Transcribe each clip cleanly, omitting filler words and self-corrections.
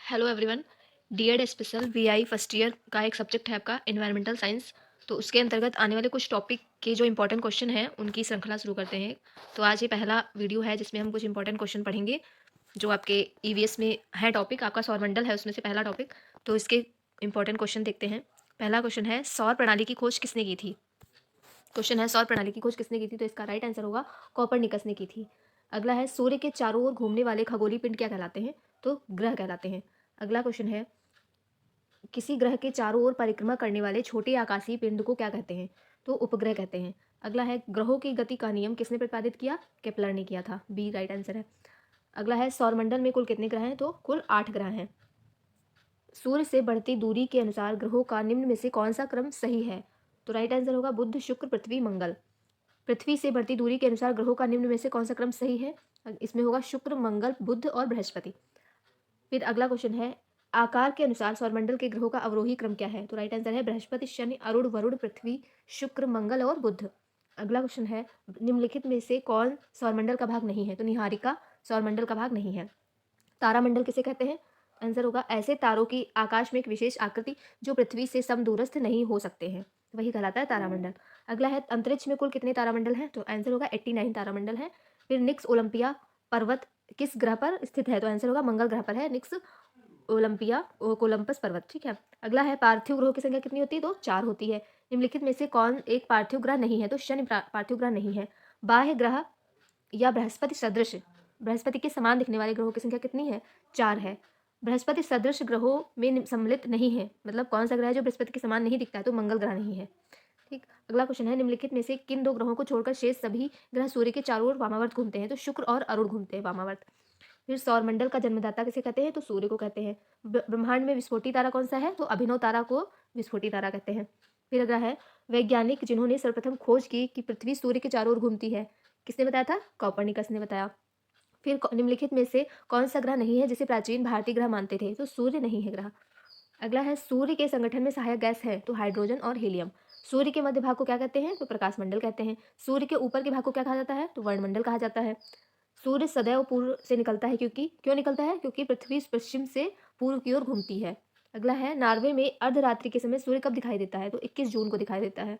Hello everyone. DEd special VI first year का एक subject है आपका एनवायरमेंटल साइंस। तो उसके अंतर्गत आने वाले कुछ टॉपिक के जो इंपॉर्टेंट क्वेश्चन हैं उनकी श्रृंखला शुरू करते हैं। तो आज ये पहला वीडियो है जिसमें हम कुछ इंपॉर्टेंट क्वेश्चन पढ़ेंगे जो आपके ईवीएस में है। टॉपिक आपका सौरमंडल है, उसमें से पहला टॉपिक। तो इसके इंपॉर्टेंट क्वेश्चन देखते हैं। पहला क्वेश्चन है, सौर प्रणाली की खोज किसने की थी? क्वेश्चन है, सौर प्रणाली की खोज किसने की थी? तो इसका राइट आंसर होगा कॉपरनिकस ने की थी। अगला है, सूर्य के चारों ओर घूमने वाले खगोलीय पिंड क्या कहलाते हैं? तो ग्रह कहलाते हैं। अगला क्वेश्चन है, किसी ग्रह के चारों ओर परिक्रमा करने वाले छोटे आकाशीय पिंड को क्या कहते हैं? तो उपग्रह कहते हैं। अगला है, ग्रहों की गति का नियम किसने प्रतिपादित किया? केपलर ने किया था। बी राइट आंसर है। अगला है, सौरमंडल में कुल कितने ग्रह हैं? तो कुल 8 ग्रह हैं। सूर्य से बढ़ती दूरी के अनुसार ग्रहों का निम्न में से कौन सा क्रम सही है? तो राइट आंसर होगा बुध, शुक्र, पृथ्वी, मंगल। पृथ्वी से बढ़ती दूरी के अनुसार ग्रहों का निम्न में से कौन सा क्रम सही है? इसमें होगा शुक्र, मंगल, बुध और बृहस्पति। फिर अगला क्वेश्चन है, आकार के अनुसार सौरमंडल के ग्रहों का अवरोही क्रम क्या है? तो राइट आंसर है बृहस्पति, शनि, अरुण, वरुण, पृथ्वी, शुक्र, मंगल और बुध। अगला क्वेश्चन है, निम्नलिखित में से कौन सौरमंडल का भाग नहीं है? तो निहारिका सौरमंडल का भाग नहीं है। तारामंडल किसे कहते हैं? आंसर होगा ऐसे तारों की आकाश में एक विशेष आकृति जो पृथ्वी से समदूरस्थ नहीं हो सकते हैं, वही कहलाता है तारामंडल। अगला है, अंतरिक्ष में कुल कितने तारामंडल हैं? तो आंसर होगा 89 तारामंडल है। फिर निक्स ओलंपिया पर्वत किस ग्रह पर स्थित है? तो आंसर होगा मंगल ग्रह पर है निक्स ओलंपिया कोलंबस पर्वत। ठीक है। अगला है, पार्थिव ग्रहों की संख्या कितनी होती है? तो 4 होती है। निम्नलिखित में से कौन एक पार्थिव ग्रह नहीं है? तो शनि पार्थिव ग्रह नहीं है। बाह्य ग्रह या बृहस्पति सदृश, बृहस्पति के समान दिखने वाले ग्रहों की संख्या कितनी है? 4 है। बृहस्पति सदृश ग्रहों में सम्मिलित नहीं है, मतलब कौन सा ग्रह है जो बृहस्पति के समान नहीं दिखता है? तो मंगल ग्रह नहीं है। ठीक। अगला क्वेश्चन है, निम्नलिखित में से किन 2 ग्रहों को छोड़कर शेष सभी ग्रह सूर्य के चारों ओर वामावर्त घूमते हैं? तो शुक्र और अरुण घूमते हैं वामावर्त। फिर सौरमंडल का जन्मदाता किसे कहते हैं? तो सूर्य को कहते हैं। ब्रह्मांड में विस्फोटी तारा कौन सा है? तो अभिनव तारा को विस्फोटी तारा कहते हैं। फिर अगला है, वैज्ञानिक जिन्होंने सर्वप्रथम खोज की कि पृथ्वी सूर्य के चारों ओर घूमती है, किसने बताया था? कॉपरनिकस ने बताया। फिर निम्नलिखित में से कौन सा ग्रह नहीं है जिसे प्राचीन भारतीय ग्रह मानते थे? तो सूर्य नहीं है ग्रह। अगला है, सूर्य के संगठन में सहायक गैस है? तो हाइड्रोजन और हीलियम। सूर्य के मध्य भाग को क्या कहते हैं? तो प्रकाश मंडल कहते हैं। सूर्य के ऊपर के भाग को क्या कहा जाता है? तो वर्णमंडल कहा जाता है। सूर्य सदैव पूर्व से निकलता है, क्यों निकलता है? क्योंकि पृथ्वी पश्चिम से पूर्व की ओर घूमती है। अगला है, नॉर्वे में अर्धरात्रि के समय सूर्य कब दिखाई देता है? तो 21 जून को दिखाई देता है।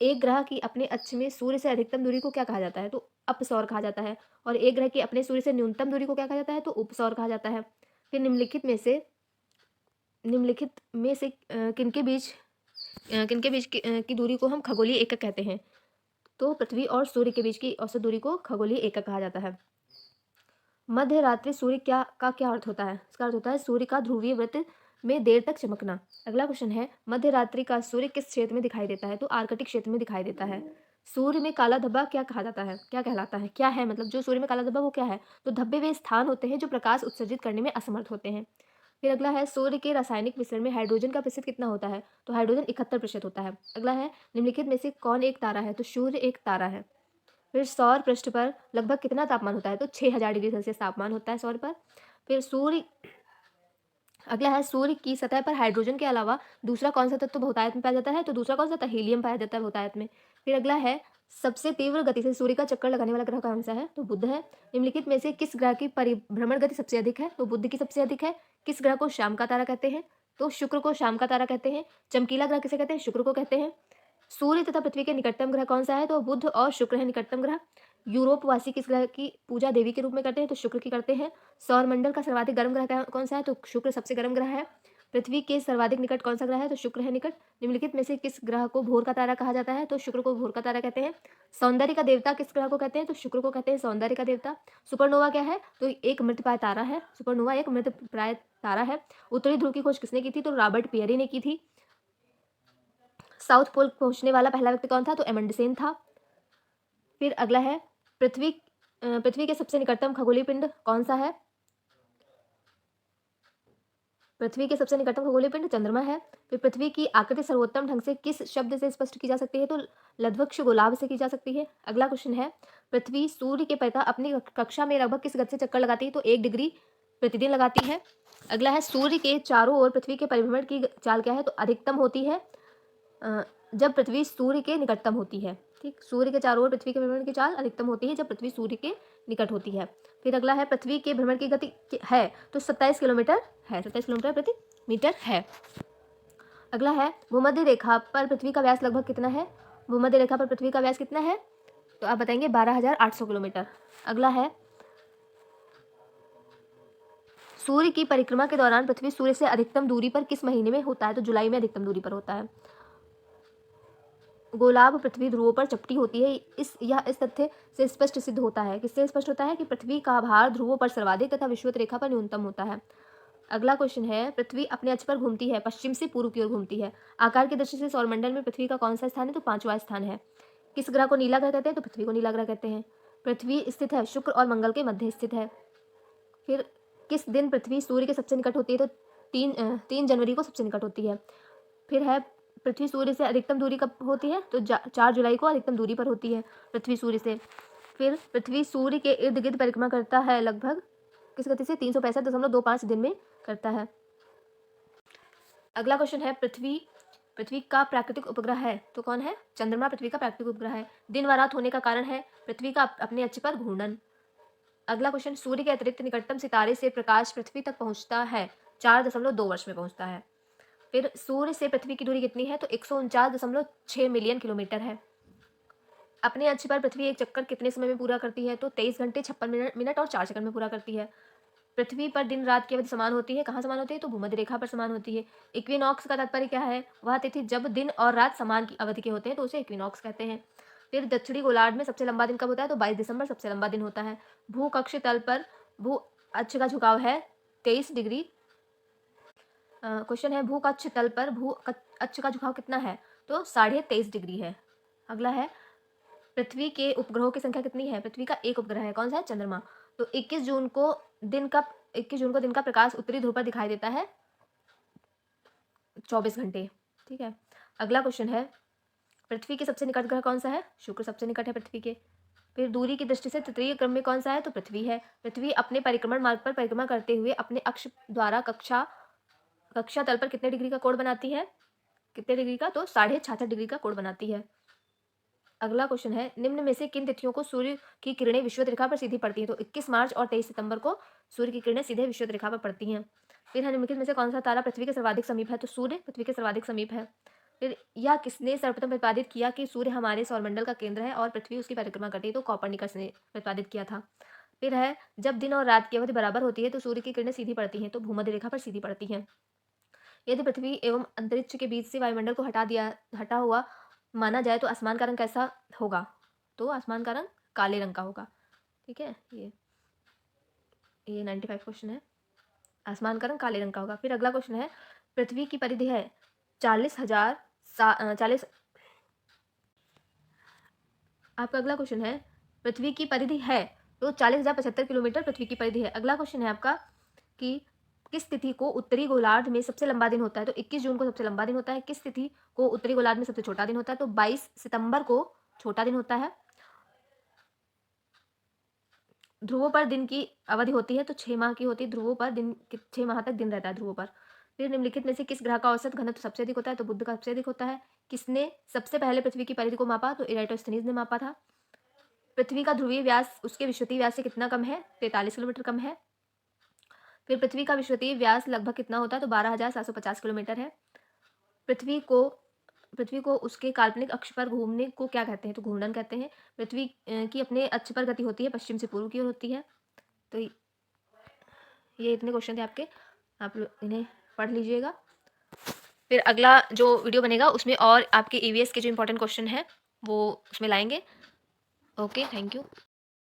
एक ग्रह की अपने अक्ष में सूर्य से अधिकतम दूरी को क्या कहा जाता है? तो अपसौर कहा जाता है। और एक ग्रह की अपने सूर्य से न्यूनतम दूरी को क्या कहा जाता है? तो उपसौर कहा जाता है। फिर निम्नलिखित में से किनके बीच की दूरी को हम खगोलीय एकक कहते हैं? तो पृथ्वी और सूर्य के बीच की औसत दूरी को खगोलीय एकक कहा जाता है। मध्य रात्रि सूर्य का क्या अर्थ होता है? इसका अर्थ होता है सूर्य का ध्रुवीय वृत्त में देर तक चमकना। अगला क्वेश्चन है, मध्य रात्रि का सूर्य किस क्षेत्र में दिखाई देता है? तो आर्कटिक क्षेत्र में दिखाई देता है। सूर्य में काला धब्बा क्या कहा जाता है? क्या कहलाता है? क्या है, मतलब जो सूर्य में काला धब्बा वो क्या है? तो धब्बे वे स्थान होते हैं जो प्रकाश उत्सर्जित करने में असमर्थ होते हैं। फिर अगला है, सूर्य के रासायनिक मिश्रण में हाइड्रोजन का प्रतिशत कितना होता है? तो हाइड्रोजन 71% होता है। अगला है, निम्नलिखित में से कौन एक तारा है? तो सूर्य एक तारा है। फिर सौर पृष्ठ पर लगभग कितना तापमान होता है? तो 6000 डिग्री सेल्सियस तापमान होता है सौर पर। फिर अगला है, सूर्य की सतह पर हाइड्रोजन के अलावा दूसरा कौन सा तत्व बहुतायत में पाया जाता है? तो दूसरा कौन सा था? हीलियम पाया जाता है बहुतायत में। फिर अगला है, सबसे तीव्र गति से सूर्य का चक्कर लगाने वाला ग्रह कौन सा है? तो बुध है। निम्नलिखित में से किस ग्रह की परिभ्रमण गति सबसे अधिक है? तो बुध की सबसे अधिक है। किस ग्रह को शाम का तारा कहते हैं? तो शुक्र को शाम का तारा कहते हैं। चमकीला ग्रह किसे कहते हैं? शुक्र को कहते हैं। सूर्य तथा पृथ्वी के निकटतम ग्रह कौन सा है? तो बुध और शुक्र है निकटतम ग्रह। यूरोपवासी किस ग्रह की पूजा देवी के रूप में करते हैं? तो शुक्र की करते हैं। सौरमंडल का सर्वाधिक गर्म ग्रह कौन सा है? तो शुक्र सबसे गर्म ग्रह है। पृथ्वी के सर्वाधिक निकट कौन सा ग्रह है? तो शुक्र है निकट। निम्नलिखित में से किस ग्रह को भोर का तारा कहा जाता है? तो शुक्र को भोर का तारा कहते हैं। सौंदर्य का देवता किस ग्रह को कहते हैं? तो शुक्र को कहते हैं सौंदर्य का देवता। सुपरनोवा क्या है? तो एक मृतप्राय तारा है। सुपरनोवा एक मृतप्राय तारा है। उत्तरी ध्रुव की खोज किसने की थी? तो रॉबर्ट पियरे ने की थी। साउथ पोल पहुंचने वाला पहला व्यक्ति कौन था? तो एमंडसेन था। फिर अगला है, पृथ्वी के सबसे निकटतम खगोलीय पिंड कौन सा है? पृथ्वी के सबसे निकटतम खगोलीय पिंड चंद्रमा है। फिर पृथ्वी की आकृति सर्वोत्तम ढंग से किस शब्द से स्पष्ट की जा सकती है? तो लध्वक्ष गोलाभ से की जा सकती है। अगला क्वेश्चन है, पृथ्वी सूर्य के परितः अपनी कक्षा में लगभग किस गति से चक्कर लगाती है? तो 1 डिग्री प्रतिदिन लगाती है। अगला है, सूर्य के चारों ओर पृथ्वी के परिभ्रमण की चाल क्या है? तो अधिकतम होती है जब पृथ्वी सूर्य के निकटतम होती है। ठीक, सूर्य के चारों ओर पृथ्वी के भ्रमण की चाल अधिकतम होती है जब पृथ्वी सूर्य के निकट होती है। फिर अगला है, पृथ्वी के भ्रमण की गति है तो 27 किलोमीटर है, 27 किलोमीटर प्रति मीटर है। अगला है भूमध्य रेखा पर पृथ्वी का व्यास लगभग कितना है। भूमध्य रेखा पर पृथ्वी का व्यास कितना है, तो आप बताएंगे 12,800 किलोमीटर। अगला है सूर्य की परिक्रमा के दौरान पृथ्वी सूर्य से अधिकतम दूरी पर किस महीने में होता है, तो जुलाई में अधिकतम दूरी पर होता है। गोलाभ पृथ्वी ध्रुवों पर चपटी होती है। इस तथ्य से स्पष्ट सिद्ध होता है, किससे स्पष्ट होता है, कि पृथ्वी का भार ध्रुवों पर सर्वाधिक तथा विषुवत रेखा पर न्यूनतम होता है। अगला क्वेश्चन है पृथ्वी अपने अक्ष पर घूमती है, पश्चिम से पूर्व की ओर घूमती है। आकार की दृष्टि से सौरमंडल में पृथ्वी का कौन सा स्थान है, तो 5वां स्थान है। किस ग्रह को नीला ग्रह कहते हैं, तो पृथ्वी को नीला ग्रह कहते हैं। पृथ्वी स्थित है शुक्र और मंगल के मध्य स्थित है। फिर किस दिन पृथ्वी सूर्य के सबसे निकट होती है, तो 3 जनवरी को सबसे निकट होती है। फिर है पृथ्वी सूर्य से अधिकतम दूरी कब होती है, तो 4 जुलाई को अधिकतम दूरी पर होती है पृथ्वी सूर्य से। फिर पृथ्वी सूर्य के इर्द गिर्द परिक्रमा करता है लगभग किस गति से, 365.25 दिन में करता है। अगला क्वेश्चन है पृथ्वी का प्राकृतिक उपग्रह है, तो कौन है, चंद्रमा पृथ्वी का प्राकृतिक उपग्रह है। दिन व रात होने का कारण है पृथ्वी का अपने अक्ष पर घूर्णन। अगला क्वेश्चन सूर्य के अतिरिक्त निकटतम सितारे से प्रकाश पृथ्वी तक पहुंचता है 4.2 वर्ष में पहुंचता है। फिर सूर्य से पृथ्वी की दूरी कितनी है, तो 149.6 मिलियन किलोमीटर है। अपने अक्ष पर पृथ्वी एक चक्कर कितने समय में पूरा करती है, तो 23 घंटे 56 मिनट और 4 सेकंड में पूरा करती है। पृथ्वी पर दिन रात की अवधि समान होती है, कहाँ समान होती है, तो भूमध्य रेखा पर समान होती है। इक्विनॉक्स का तात्पर्य क्या है, वह तिथि जब दिन और रात समान की अवधि के होते हैं तो उसे इक्विनॉक्स कहते हैं। फिर दक्षिणी गोलार्ध में सबसे लंबा दिन कब होता है, तो 22 दिसंबर सबसे लंबा दिन होता है। भू कक्ष तल पर भू अक्ष का झुकाव है 23 डिग्री। क्वेश्चन है भू कक्ष तल पर भू अक्ष का झुकाव कितना है, तो 23.5 डिग्री है। अगला है पृथ्वी के उपग्रहों की संख्या कितनी है। पृथ्वी का एक उपग्रह है, कौन सा है, चंद्रमा। तो 21 जून को दिन का प्रकाश उत्तरी ध्रुव पर दिखाई देता है 24 घंटे। ठीक है। अगला क्वेश्चन है पृथ्वी के सबसे निकट ग्रह कौन सा है, शुक्र सबसे निकट है पृथ्वी के। फिर दूरी की दृष्टि से तृतीय क्रम में कौन सा है, तो पृथ्वी है। पृथ्वी अपने परिक्रमण मार्ग पर परिक्रमा करते हुए अपने अक्ष द्वारा कक्षा तल पर कितने डिग्री का कोण बनाती है, कितने डिग्री का, तो 66.5 डिग्री का कोण बनाती है। अगला क्वेश्चन है निम्न में से किन तिथियों को सूर्य की किरणें विषुवत रेखा पर सीधी पड़ती हैं, तो 21 मार्च और 23 सितंबर को सूर्य की किरणें सीधे विषुवत रेखा पर पड़ती हैं। फिर है निम्नलिखित में से कौन सा तारा पृथ्वी के सर्वाधिक समीप है, तो सूर्य पृथ्वी के सर्वाधिक समीप है। फिर यह किसने सर्वप्रथम प्रतिपादित किया कि सूर्य हमारे सौरमंडल का केंद्र है और पृथ्वी उसकी परिक्रमा करती है, तो कॉपरनिकस ने प्रतिपादित किया था। फिर है जब दिन और रात की अवधि बराबर होती है तो सूर्य की किरणें सीधी पड़ती हैं, तो भूमध्य रेखा पर सीधी पड़ती हैं। यदि पृथ्वी एवं अंतरिक्ष के बीच से वायुमंडल को हटा हुआ माना जाए तो आसमान का रंग कैसा होगा, तो आसमान का रंग काले रंग का होगा। ठीक है, ये 95 क्वेश्चन है, आसमान का रंग काले रंग का होगा। फिर अगला क्वेश्चन है पृथ्वी की परिधि है 40,000 आपका अगला क्वेश्चन है पृथ्वी की परिधि है, तो 40,075 किलोमीटर पृथ्वी की परिधि है। अगला क्वेश्चन है आपका कि किस तिथि को उत्तरी गोलार्ध में सबसे लंबा दिन होता है, तो 21 जून को सबसे लंबा दिन होता है। किस तिथि को उत्तरी गोलार्ध में सबसे छोटा दिन होता है, तो 22 सितंबर को छोटा दिन होता है। ध्रुवों पर दिन की अवधि होती है, तो 6 माह की होती है। ध्रुवों पर दिन 6 माह तक दिन रहता है ध्रुवों पर। फिर निम्नलिखित में से किस ग्रह का औसत घनत्व सबसे अधिक होता है, तो बुध का सबसे अधिक होता है। किसने सबसे पहले पृथ्वी की परिधि को मापा, तो इराटोस्थनीज ने मापा था। पृथ्वी का ध्रुवीय व्यास उसके विषुवतीय व्यास से कितना कम है, 43 किलोमीटर कम है। फिर पृथ्वी का विषुवतीय व्यास लगभग कितना होता है, तो 12,750 किलोमीटर है। पृथ्वी को उसके काल्पनिक अक्ष पर घूमने को क्या कहते हैं, तो घूर्णन कहते हैं। पृथ्वी की अपने अक्ष पर गति होती है पश्चिम से पूर्व की ओर होती है। तो ये इतने क्वेश्चन थे आपके, आप लोग इन्हें पढ़ लीजिएगा। फिर अगला जो वीडियो बनेगा उसमें और आपके ईवीएस के जो इंपॉर्टेंट क्वेश्चन हैं वो उसमें लाएंगे। Okay, thank you.